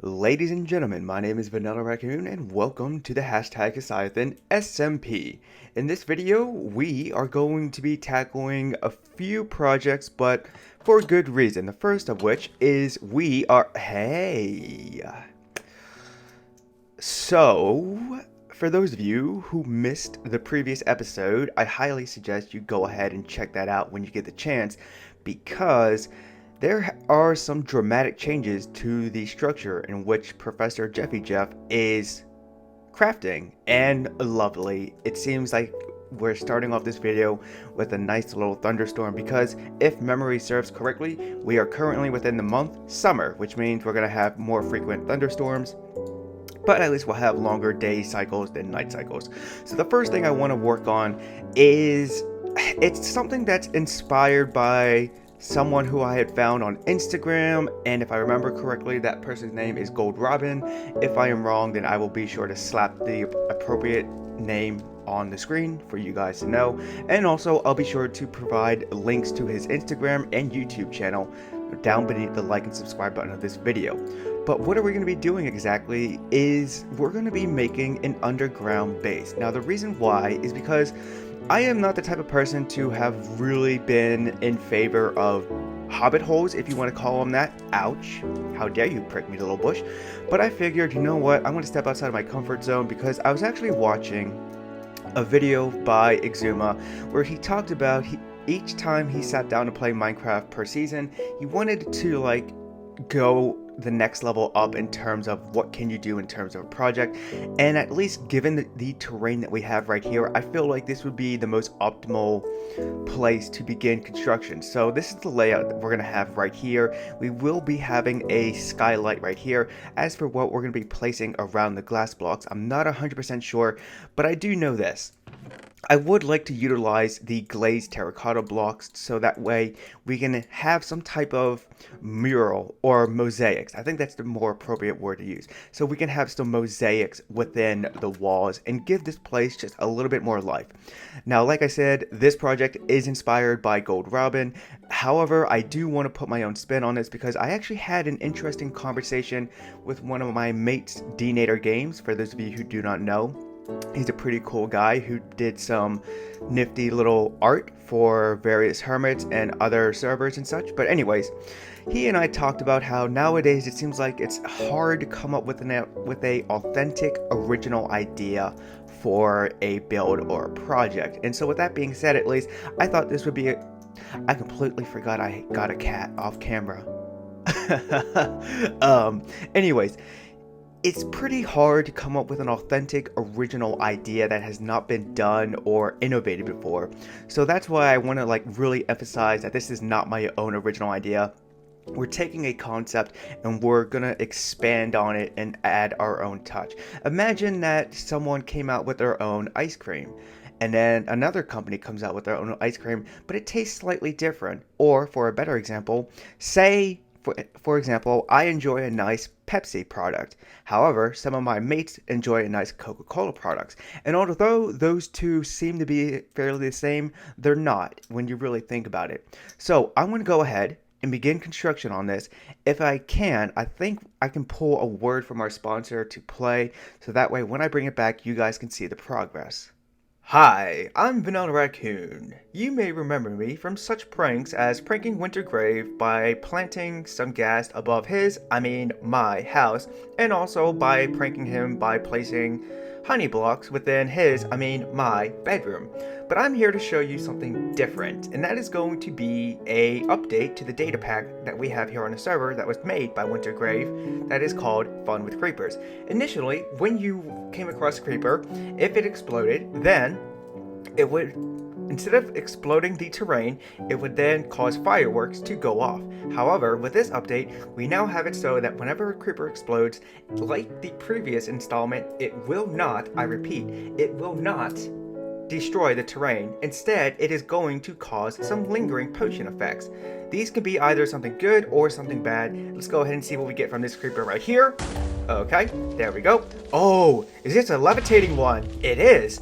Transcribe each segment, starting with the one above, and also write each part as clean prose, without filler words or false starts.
Ladies and gentlemen, my name is Vanillaraccoon and welcome to the hashtag SMP. In this video, we are going to be tackling a few projects, but for good reason. The first of which is So, for those of you who missed the previous episode, I highly suggest you go ahead and check that out when you get the chance, because there are some dramatic changes to the structure in which Professor Jeffy Jeff is crafting, and lovely. It seems like we're starting off this video with a nice little thunderstorm because if memory serves correctly, we are currently within the month summer, which means we're going to have more frequent thunderstorms. But at least we'll have longer day cycles than night cycles. So the first thing I want to work on is, it's something that's inspired by someone who I had found on Instagram, and if I remember correctly, that person's name is Gold Robin. If I am wrong, then I will be sure to slap the appropriate name on the screen for you guys to know, and also I'll be sure to provide links to his Instagram and YouTube channel down beneath the like and subscribe button of this video. But what are we going to be doing exactly is we're going to be making an underground base. Now the reason why is because I am not the type of person to have really been in favor of hobbit holes, if you want to call them that. Ouch. How dare you prick me, little bush. But I figured, you know what, I'm going to step outside of my comfort zone because I was actually watching a video by Exuma where he talked about each time he sat down to play Minecraft per season, he wanted to like go the next level up in terms of what can you do in terms of a project, and at least given the terrain that we have right here, I feel like this would be the most optimal place to begin construction. So this is the layout that we're going to have right here. We will be having a skylight right here. As for what we're going to be placing around the glass blocks, I'm not 100% sure, but I do know this. I would like to utilize the glazed terracotta blocks so that way we can have some type of mural or mosaics. I think that's the more appropriate word to use. So we can have some mosaics within the walls and give this place just a little bit more life. Now, like I said, this project is inspired by Gold Robin. However, I do want to put my own spin on this because I actually had an interesting conversation with one of my mates, Dnator Games, for those of you who do not know. He's a pretty cool guy who did some nifty little art for various Hermits and other servers and such. But anyways, he and I talked about how nowadays it seems like it's hard to come up with a authentic original idea for a build or a project. And so with that being said, at least I thought this would be I completely forgot I got a cat off camera. Anyways, it's pretty hard to come up with an authentic, original idea that has not been done or innovated before. So that's why I want to really emphasize that this is not my own original idea. We're taking a concept and we're gonna expand on it and add our own touch. Imagine that someone came out with their own ice cream, and then another company comes out with their own ice cream, but it tastes slightly different. Or for a better example, say for example, I enjoy a nice Pepsi product. However, some of my mates enjoy a nice Coca-Cola product. And although those two seem to be fairly the same, they're not when you really think about it. So I'm going to go ahead and begin construction on this. If I can, I think I can pull a word from our sponsor to play, so that way when I bring it back, you guys can see the progress. Hi, I'm Vanillaraccoon. You may remember me from such pranks as pranking Wintergrave by planting some ghast above my house, and also by pranking him by placing honey blocks within my bedroom. But I'm here to show you something different, and that is going to be a update to the data pack that we have here on the server that was made by Wintergrave that is called Fun with Creepers. Initially, when you came across a creeper, if it exploded, then it would, instead of exploding the terrain, it would then cause fireworks to go off. However, with this update, we now have it so that whenever a creeper explodes, like the previous installment, it will not, I repeat, it will not destroy the terrain. Instead, it is going to cause some lingering potion effects. These can be either something good or something bad. Let's go ahead and see what we get from this creeper right here. Okay, there we go. Oh, is this a levitating one? It is.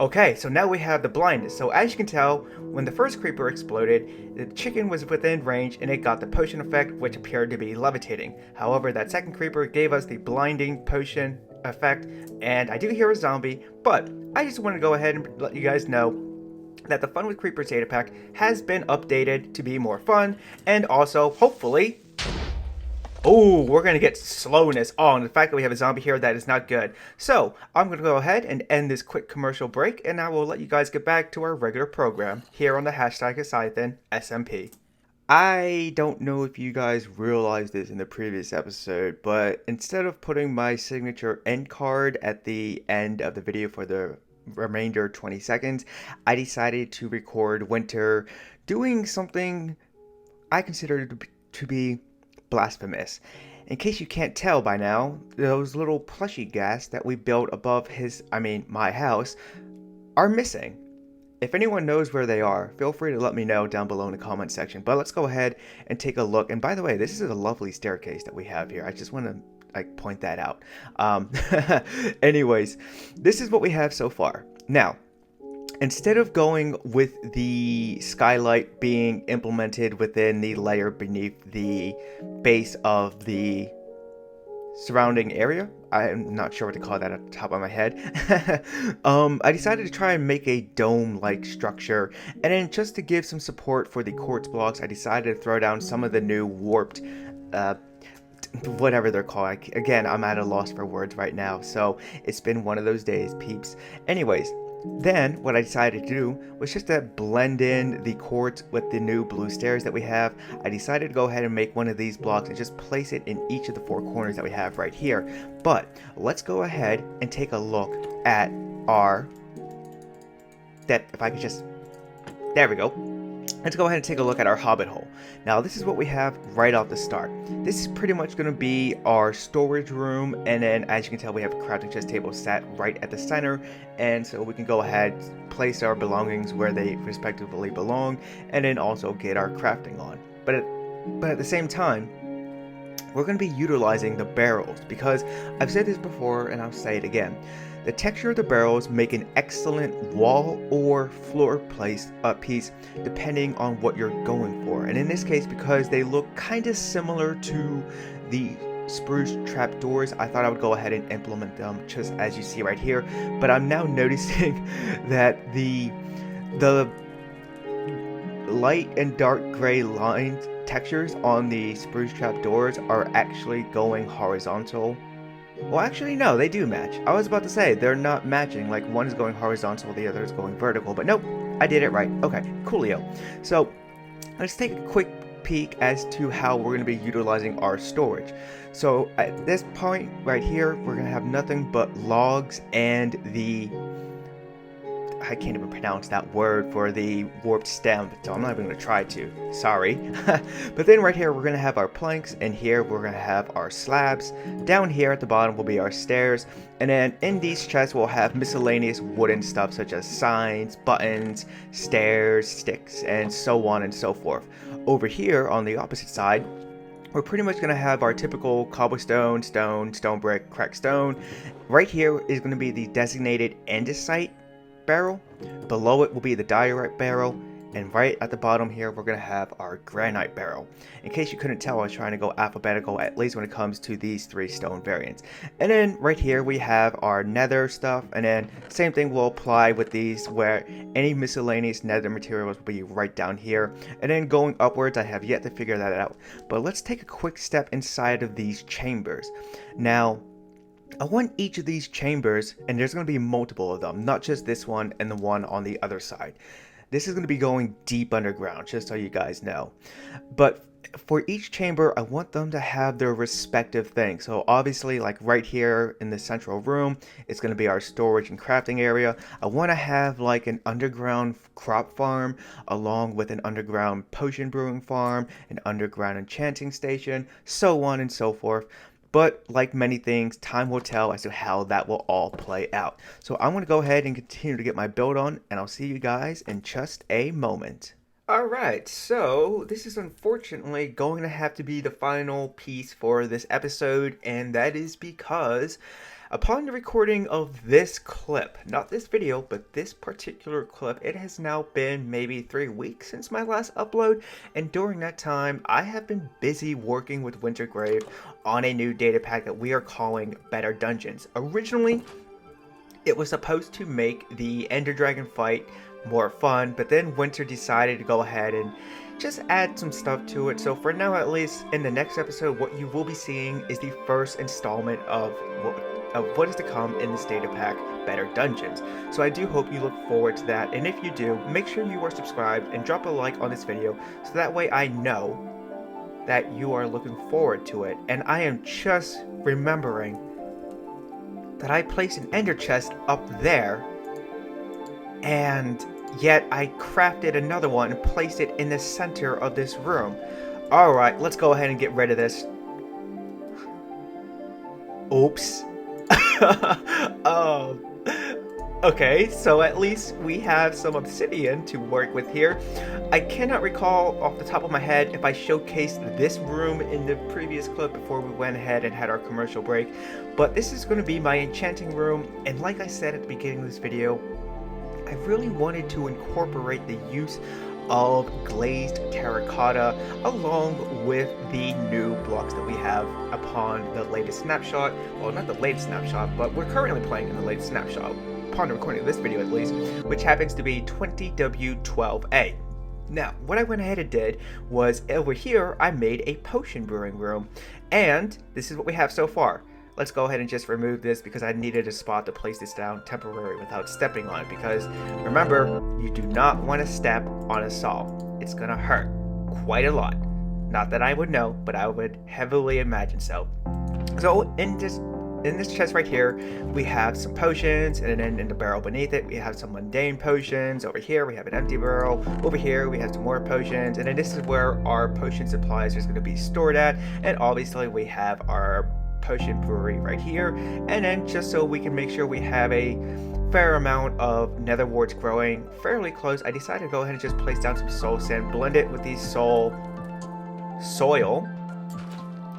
Okay, so now we have the blindness. So as you can tell, when the first creeper exploded, the chicken was within range and it got the potion effect, which appeared to be levitating. However, that second creeper gave us the blinding potion effect, and I do hear a zombie, but I just want to go ahead and let you guys know that the Fun with Creepers data pack has been updated to be more fun, and also, hopefully, oh, we're going to get slowness. Oh, and the fact that we have a zombie here, that is not good. So, I'm going to go ahead and end this quick commercial break, and I will let you guys get back to our regular program here on the hashtag Asithan SMP. I don't know if you guys realized this in the previous episode, but instead of putting my signature end card at the end of the video for the remainder 20 seconds, I decided to record Winter doing something I consider to be blasphemous. In case you can't tell by now, those little plushy gas that we built above my house, are missing. If anyone knows where they are, feel free to let me know down below in the comment section. But let's go ahead and take a look. And by the way, this is a lovely staircase that we have here. I just want to point that out. Anyways, this is what we have so far. Now, instead of going with the skylight being implemented within the layer beneath the base of the surrounding area, I'm not sure what to call that at the top of my head, I decided to try and make a dome-like structure, and then just to give some support for the quartz blocks, I decided to throw down some of the new warped whatever they're called. Again, I'm at a loss for words right now, so it's been one of those days, peeps. Anyways, then what I decided to do was just to blend in the quartz with the new blue stairs that we have. I decided to go ahead and make one of these blocks and just place it in each of the four corners that we have right here. But let's go ahead and take a look at our if I could just, there we go. Let's go ahead and take a look at our hobbit hole. Now this is what we have right off the start. This is pretty much going to be our storage room, and then as you can tell we have a crafting chest table sat right at the center, and so we can go ahead, place our belongings where they respectively belong, and then also get our crafting on. But at the same time, we're going to be utilizing the barrels, because I've said this before and I'll say it again. The texture of the barrels make an excellent wall or floor piece depending on what you're going for. And in this case, because they look kind of similar to the spruce trapdoors, I thought I would go ahead and implement them just as you see right here. But I'm now noticing that the light and dark gray lines textures on the spruce trapdoors are actually going horizontal. Well, actually, no, they do match. I was about to say they're not matching, like one is going horizontal, the other is going vertical, but nope, I did it right. Okay, coolio. So let's take a quick peek as to how we're going to be utilizing our storage. So at this point right here, we're going to have nothing but logs and I can't even pronounce that word for the warped stem, so I'm not even going to try to. Sorry. But then right here, we're going to have our planks, and here we're going to have our slabs. Down here at the bottom will be our stairs, and then in these chests we'll have miscellaneous wooden stuff such as signs, buttons, stairs, sticks, and so on and so forth. Over here on the opposite side, we're pretty much going to have our typical cobblestone, stone brick, cracked stone. Right here is going to be the designated andesite barrel. Below it will be the diorite barrel, and right at the bottom here we're going to have our granite barrel. In case you couldn't tell, I was trying to go alphabetical, at least when it comes to these three stone variants. And then right here we have our nether stuff, and then same thing will apply with these, where any miscellaneous nether materials will be right down here. And then going upwards, I have yet to figure that out, but let's take a quick step inside of these chambers. Now I want each of these chambers, and there's going to be multiple of them, not just this one and the one on the other side. This is going to be going deep underground, just so you guys know. But for each chamber, I want them to have their respective things. So obviously, like right here in the central room, it's going to be our storage and crafting area. I want to have like an underground crop farm, along with an underground potion brewing farm, an underground enchanting station, so on and so forth. But like many things, time will tell as to how that will all play out. So I'm going to go ahead and continue to get my build on, and I'll see you guys in just a moment. Alright, so this is unfortunately going to have to be the final piece for this episode, and that is because Upon the recording of this clip, not this video, but this particular clip, it has now been maybe 3 weeks since my last upload, and during that time, I have been busy working with Wintergrave on a new data pack that we are calling Better Dungeons. Originally, it was supposed to make the Ender Dragon fight more fun, but then Winter decided to go ahead and just add some stuff to it. So for now, at least, in the next episode, what you will be seeing is the first installment of what is to come in this data pack, Better Dungeons. So I do hope you look forward to that, and if you do, make sure you are subscribed and drop a like on this video, so that way I know that you are looking forward to it. And I am just remembering that I placed an ender chest up there, and yet I crafted another one and placed it in the center of this room. Alright, let's go ahead and get rid of this. Oops. Okay, so at least we have some obsidian to work with here. I cannot recall off the top of my head if I showcased this room in the previous clip before we went ahead and had our commercial break, but this is going to be my enchanting room, and like I said at the beginning of this video, I really wanted to incorporate the use of glazed terracotta along with the new blocks that we have upon the latest snapshot. Well, not the latest snapshot, but we're currently playing in the latest snapshot, upon the recording of this video at least, which happens to be 20W12A. Now, what I went ahead and did was over here, I made a potion brewing room, and this is what we have so far. Let's go ahead and just remove this because I needed a spot to place this down temporarily without stepping on it, because remember, you do not want to step on a saw. It's gonna hurt quite a lot. Not that I would know, but I would heavily imagine so. So in this chest right here, we have some potions, and then in the barrel beneath it, we have some mundane potions. Over here, we have an empty barrel. Over here, we have some more potions, and then this is where our potion supplies is going to be stored at, and obviously we have our potion brewery right here, and then just so we can make sure we have a fair amount of nether warts growing fairly close, I decided to go ahead and just place down some soul sand, blend it with the soil.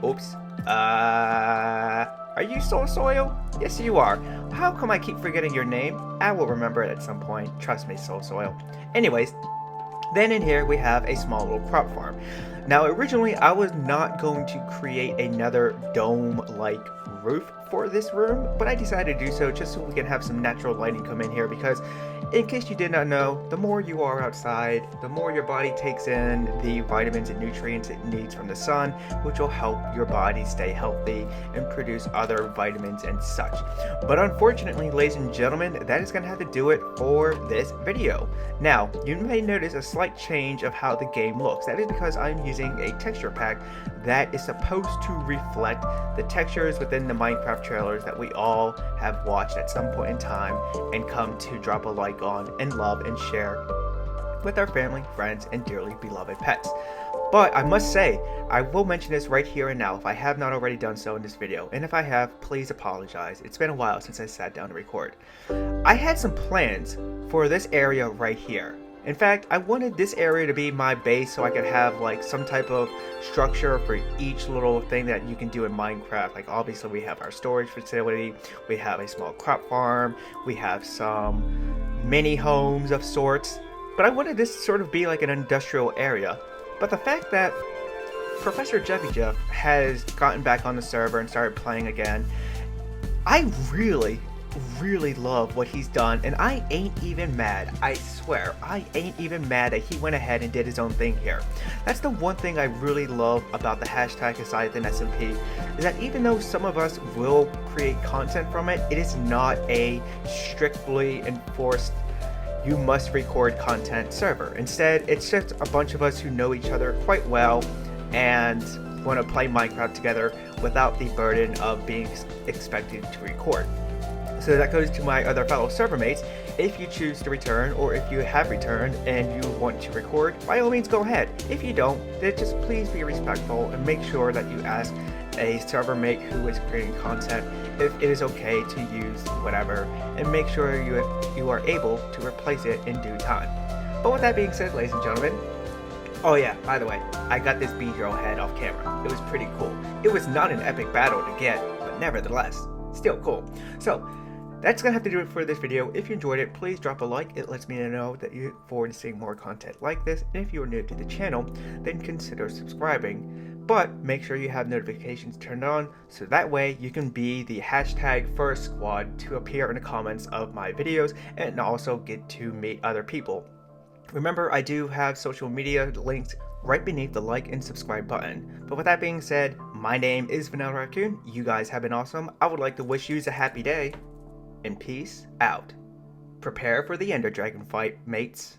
Oops. Are you soil? Yes, you are. How come I keep forgetting your name? I will remember it at some point. Trust me, soil. Anyways, then in here we have a small little crop farm. Now, originally I was not going to create another dome-like roof for this room, but I decided to do so just so we can have some natural lighting come in here, because in case you did not know, the more you are outside, the more your body takes in the vitamins and nutrients it needs from the sun, which will help your body stay healthy and produce other vitamins and such. But unfortunately, ladies and gentlemen, that is going to have to do it for this video. Now, you may notice a slight change of how the game looks. That is because I'm using a texture pack that is supposed to reflect the textures within the Minecraft trailers that we all have watched at some point in time and come to drop a like on and love and share with our family, friends, and dearly beloved pets. But I must say, I will mention this right here and now if I have not already done so in this video, and if I have, please apologize. It's been a while since I sat down to record. I had some plans for this area right here. In fact, I wanted this area to be my base so I could have like some type of structure for each little thing that you can do in Minecraft. Like obviously we have our storage facility, we have a small crop farm, we have some mini homes of sorts. But I wanted this to sort of be like an industrial area. But the fact that Professor Jeffy Jeff has gotten back on the server and started playing again, I really love what he's done, and I ain't even mad. I swear, I ain't even mad that he went ahead and did his own thing here. That's the one thing I really love about the hashtag Asylum SMP, is that even though some of us will create content from it, it is not a strictly enforced you must record content server. Instead, it's just a bunch of us who know each other quite well and want to play Minecraft together without the burden of being expected to record. So that goes to my other fellow server mates. If you choose to return, or if you have returned and you want to record, by all means go ahead. If you don't, then just please be respectful and make sure that you ask a server mate who is creating content if it is okay to use whatever, and make sure you are able to replace it in due time. But with that being said, ladies and gentlemen, oh yeah, by the way, I got this Beedrill head off camera. It was pretty cool. It was not an epic battle to get, but nevertheless, still cool. So that's gonna have to do it for this video. If you enjoyed it, please drop a like. It lets me know that you look forward to seeing more content like this. And if you are new to the channel, then consider subscribing. But make sure you have notifications turned on, so that way you can be the hashtag first squad to appear in the comments of my videos and also get to meet other people. Remember, I do have social media links right beneath the like and subscribe button. But with that being said, my name is Vanillaraccoon. You guys have been awesome. I would like to wish you a happy day. And peace out. Prepare for the Ender Dragon fight, mates.